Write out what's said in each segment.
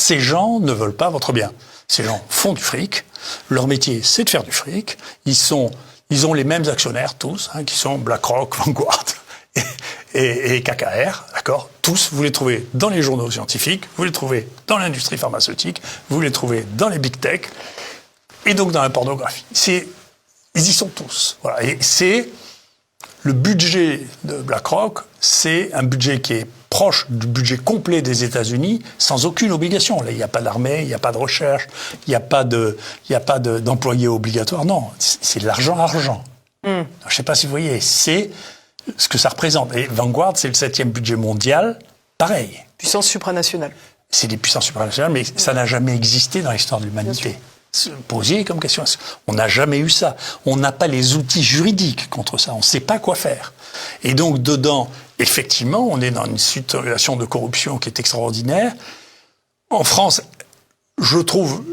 ces gens ne veulent pas votre bien. Ces gens font du fric. Leur métier, c'est de faire du fric. Ils ont les mêmes actionnaires, tous, qui sont BlackRock, Vanguard et KKR, d'accord? Tous, vous les trouvez dans les journaux scientifiques, vous les trouvez dans l'industrie pharmaceutique, vous les trouvez dans les big tech, et donc dans la pornographie. Ils y sont tous. Voilà. Et c'est le budget de BlackRock, c'est un budget qui est proche du budget complet des États-Unis, sans aucune obligation. Là, il n'y a pas d'armée, il n'y a pas de recherche, il n'y a pas d'employés obligatoires. Non, c'est de l'argent. Je ne sais pas si vous voyez, c'est ce que ça représente. Et Vanguard, c'est le 7e budget mondial, pareil. Puissance supranationale. C'est des puissances supranationales, mais ça n'a jamais existé dans l'histoire de l'humanité. Posé comme question. On n'a jamais eu ça. On n'a pas les outils juridiques contre ça. On ne sait pas quoi faire. Et donc, dedans, effectivement, on est dans une situation de corruption qui est extraordinaire. En France, je trouve,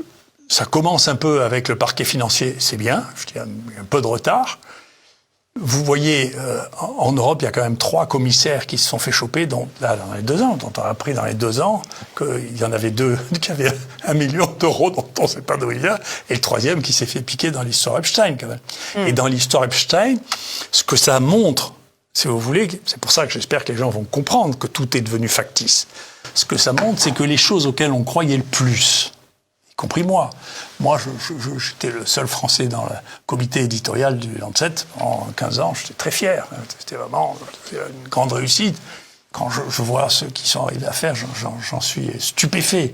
ça commence un peu avec le parquet financier, c'est bien. Il y a un peu de retard. Vous voyez, en Europe, il y a quand même 3 commissaires qui se sont fait choper dans les 2 ans. Dont on a appris dans les 2 ans qu'il y en avait 2 qui avaient 1 million d'euros dont on ne sait pas d'où il vient. Et le 3e qui s'est fait piquer dans l'histoire Epstein, quand même. Et dans l'histoire Epstein, ce que ça montre, si vous voulez, c'est pour ça que j'espère que les gens vont comprendre que tout est devenu factice. Ce que ça montre, c'est que les choses auxquelles on croyait le plus, y compris moi. Moi, j'étais le seul Français dans le comité éditorial du Lancet en 15 ans. J'étais très fier. C'était vraiment une grande réussite. Quand je vois ceux qui sont arrivés à faire, j'en suis stupéfait.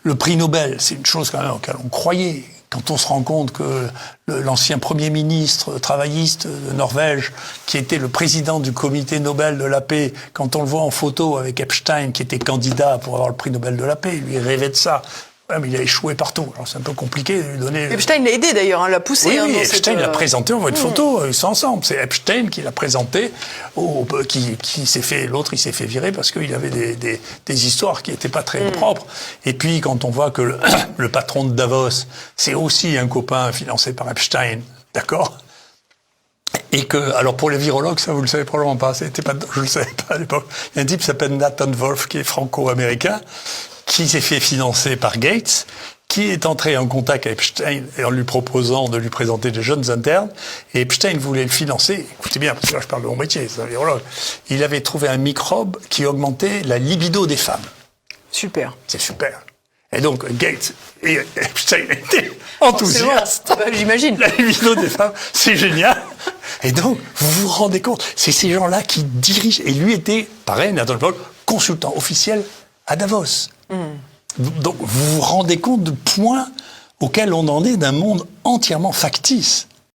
Le prix Nobel, c'est une chose quand même auquel on croyait. Quand on se rend compte que l'ancien Premier ministre travailliste de Norvège, qui était le président du comité Nobel de la paix, quand on le voit en photo avec Epstein, qui était candidat pour avoir le prix Nobel de la paix, lui rêvait de ça. Ouais, mais il a échoué partout. Alors c'est un peu compliqué de lui donner... Epstein l'a aidé d'ailleurs, l'a poussé. Oui, Epstein l'a présenté, on voit une photo, ils sont ensemble. C'est Epstein qui l'a présenté, qui s'est fait... L'autre, il s'est fait virer parce qu'il avait des histoires qui n'étaient pas très propres. Et puis, quand on voit que le patron de Davos, c'est aussi un copain financé par Epstein, d'accord ? Et que, alors pour les virologues, ça vous le savez probablement pas, je le savais pas à l'époque. Il y a un type qui s'appelle Nathan Wolf, qui est franco-américain, qui s'est fait financer par Gates, qui est entré en contact avec Epstein en lui proposant de lui présenter des jeunes internes. Et Epstein voulait le financer. Écoutez bien, parce que là je parle de mon métier, c'est un virologue. Il avait trouvé un microbe qui augmentait la libido des femmes. Super. C'est super. Et donc Gates et Epstein étaient enthousiastes. J'imagine. La libido des femmes, c'est génial. Et donc, vous vous rendez compte, c'est ces gens-là qui dirigent. Et lui était, pareil, Nathan Wolf, consultant officiel à Davos. Donc, vous vous rendez compte du point auquel on en est d'un monde entièrement factice.